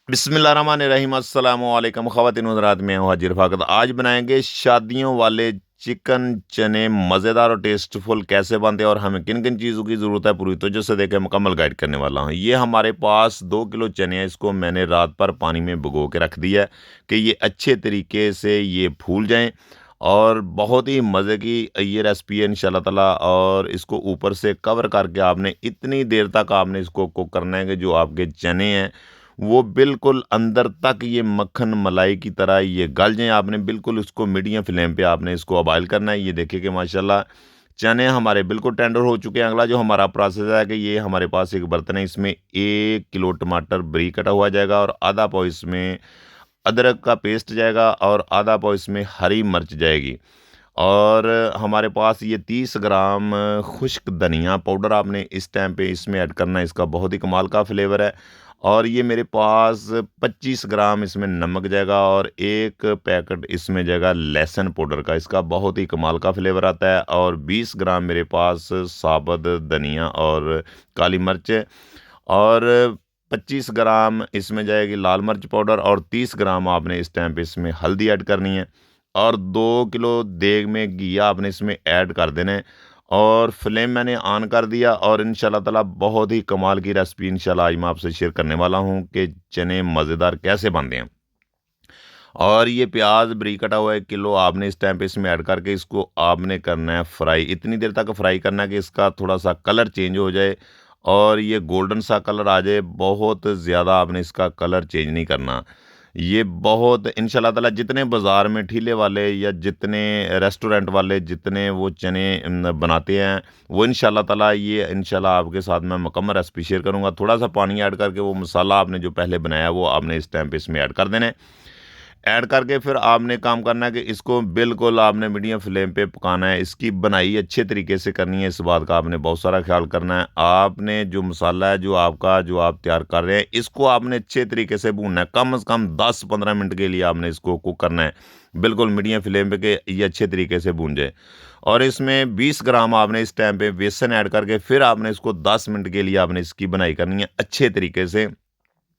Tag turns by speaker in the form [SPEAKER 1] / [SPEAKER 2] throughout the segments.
[SPEAKER 1] बिस्मिल्लाहिर्रहमानिर्रहीम अस्सलामुअलैकुम ख़वातीन हज़रात, मैं हूँ हाजिर फ़ाक़त। आज बनाएंगे शादियों वाले चिकन चने, मज़ेदार और टेस्टफुल कैसे बनते हैं और हमें किन किन चीज़ों की ज़रूरत है, पूरी तवज्जो से देखें, मुकम्मल गाइड करने वाला हूँ। ये हमारे पास 2 किलो चने हैं, इसको मैंने रात भर पानी में भिगो के रख दिया है कि ये अच्छे तरीके से ये फूल जाएँ और बहुत ही मज़े की ये रेसिपी है इंशाल्लाह ताला। और इसको ऊपर से कवर करके आपने इतनी देर तक आपने इसको कुक करना है कि जो आपके चने हैं वो बिल्कुल अंदर तक ये मक्खन मलाई की तरह ये गल जाएँ। आपने बिल्कुल उसको मीडियम फ्लेम पे आपने इसको बॉयल करना है। ये देखिए कि माशाल्लाह चने हमारे बिल्कुल टेंडर हो चुके हैं। अगला जो हमारा प्रोसेस है कि ये हमारे पास एक बर्तन है, इसमें 1 किलो टमाटर बारीक कटा हुआ जाएगा और आधा पाव इसमें अदरक का पेस्ट जाएगा और आधा पाव इसमें हरी मिर्च जाएगी। और हमारे पास ये 30 ग्राम खुश्क धनिया पाउडर आपने इस टाइम पे इसमें ऐड करना है, इसका बहुत ही कमाल का फ्लेवर है। और ये मेरे पास 25 ग्राम इसमें नमक जाएगा और 1 पैकेट इसमें जाएगा लहसुन पाउडर का, इसका बहुत ही कमाल का फ्लेवर आता है। और 20 ग्राम मेरे पास साबुत धनिया और काली मिर्च है और 25 ग्राम इसमें जाएगी लाल मिर्च पाउडर और 30 ग्राम आपने इस टाइम पे इसमें हल्दी ऐड करनी है। और 2 किलो देग में घी आपने इसमें ऐड कर देना है और फ्लेम मैंने ऑन कर दिया। और इंशाल्लाह ताला बहुत ही कमाल की रेसिपी इंशाल्लाह आज मैं आपसे शेयर करने वाला हूँ कि चने मज़ेदार कैसे बनते हैं। और ये प्याज बारीक कटा हुआ 1 किलो आपने इस टाइम पे इसमें ऐड करके इसको आपने करना है फ्राई। इतनी देर तक फ्राई करना है कि इसका थोड़ा सा कलर चेंज हो जाए और ये गोल्डन सा कलर आ जाए। बहुत ज़्यादा आपने इसका कलर चेंज नहीं करना। ये बहुत इंशाल्लाह ताला जितने बाज़ार में ठेले वाले या जितने रेस्टोरेंट वाले जितने वो चने बनाते हैं, वो इंशाल्लाह ताला ये इंशाल्लाह आपके साथ मैं मुकम्मल रेसिपी शेयर करूँगा। थोड़ा सा पानी ऐड करके वो मसाला आपने जो पहले बनाया है वो आपने इस टाइम पे इसमें ऐड कर देना है। ऐड करके फिर आपने काम करना है कि इसको बिल्कुल आपने मीडियम फ्लेम पे पकाना है। इसकी बनाई अच्छे तरीके से करनी है, इस बात का आपने बहुत सारा ख्याल करना है। आपने जो मसाला है जो आपका जो आप तैयार कर रहे हैं, इसको आपने अच्छे तरीके से भूनना है। कम से कम 10-15 मिनट के लिए आपने इसको कुक करना है, बिल्कुल मीडियम फ्लेम पे कि ये अच्छे तरीके से भून जाए। और इसमें 20 ग्राम आपने इस टाइम पे बेसन ऐड करके फिर आपने इसको 10 मिनट के लिए आपने इसकी बनाई करनी है अच्छे तरीके से।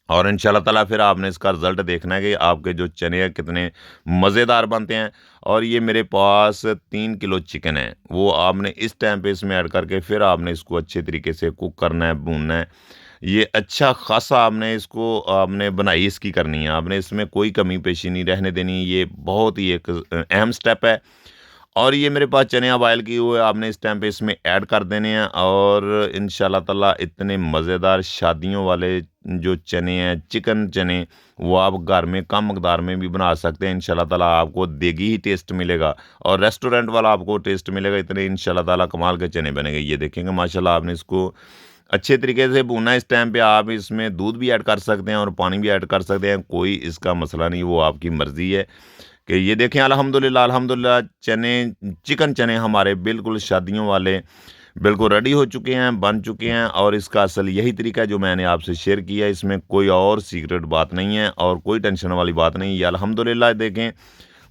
[SPEAKER 1] और इंशाल्लाह ताला फिर आपने इसका रिज़ल्ट देखना है कि आपके जो चने हैं कितने मज़ेदार बनते हैं। और ये मेरे पास 3 किलो चिकन है, वो आपने इस टाइम पे इसमें ऐड करके फिर आपने इसको अच्छे तरीके से कुक करना है, भूनना है। ये अच्छा ख़ासा आपने इसको आपने बनाई इसकी करनी है, आपने इसमें कोई कमी पेशी नहीं रहने देनी। ये बहुत ही एक अहम स्टेप है। और ये मेरे पास चने बॉयल किए हुए आपने इस टाइम पे इसमें ऐड कर देने हैं। और इंशाल्लाह ताला इतने मज़ेदार शादियों वाले जो चने हैं, चिकन चने, वो आप घर में कम मकदार में भी बना सकते हैं। इंशाल्लाह ताला आपको देगी ही टेस्ट मिलेगा और रेस्टोरेंट वाला आपको टेस्ट मिलेगा। इतने इंशाल्लाह ताला कमाल के चने बनेंगे। ये देखेंगे माशाल्लाह आपने इसको अच्छे तरीके से भूनना है। इस टाइम पे आप इसमें दूध भी ऐड कर सकते हैं और पानी भी ऐड कर सकते हैं, कोई इसका मसला नहीं, वो आपकी मर्ज़ी है। कि ये देखें अल्हम्दुलिल्लाह अल्हम्दुलिल्लाह चने चिकन चने हमारे बिल्कुल शादियों वाले बिल्कुल रेडी हो चुके हैं, बन चुके हैं। और इसका असल यही तरीका है जो मैंने आपसे शेयर किया है, इसमें कोई और सीक्रेट बात नहीं है और कोई टेंशन वाली बात नहीं है। ये अल्हम्दुलिल्लाह देखें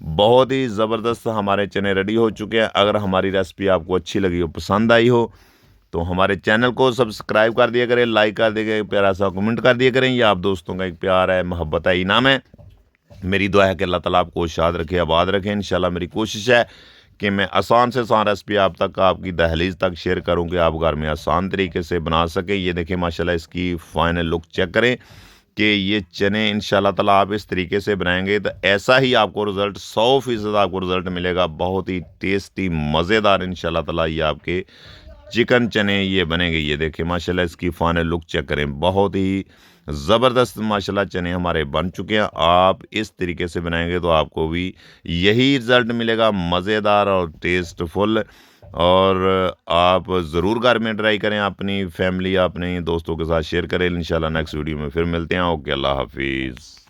[SPEAKER 1] बहुत ही ज़बरदस्त हमारे चने रेडी हो चुके हैं। अगर हमारी रेसिपी आपको अच्छी लगी हो, पसंद आई हो, तो हमारे चैनल को सब्सक्राइब कर दिया करें, लाइक कर दिया करें, प्यारा सा कमेंट कर दिया करें। ये आप दोस्तों का एक प्यार है, मोहब्बत है, इनाम है। मेरी दुआ है कि अल्लाह ताला आपको शाद रखे, आबाद रखे। इंशाल्लाह मेरी कोशिश है कि मैं आसान से आसान रेसिपी आप तक आपकी दहलीज तक शेयर करूं कि आप घर में आसान तरीके से बना सकें। ये देखें माशाल्लाह इसकी फ़ाइनल लुक चेक करें कि ये चने इंशाल्लाह ताला आप इस तरीके से बनाएंगे तो ऐसा ही आपको रिज़ल्ट 100% आपको रिज़ल्ट मिलेगा। बहुत ही टेस्टी मज़ेदार इंशाल्लाह ताला ये आपके चिकन चने ये बनेंगे। ये देखें माशाल्लाह इसकी फ़ाइनल लुक चेक करें, बहुत ही ज़बरदस्त माशाल्लाह चने हमारे बन चुके हैं। आप इस तरीके से बनाएंगे तो आपको भी यही रिज़ल्ट मिलेगा, मज़ेदार और टेस्टफुल। और आप ज़रूर घर में ट्राई करें, अपनी फैमिली अपने दोस्तों के साथ शेयर करें। इंशाल्लाह नेक्स्ट वीडियो में फिर मिलते हैं। ओके, अल्लाह हाफिज़।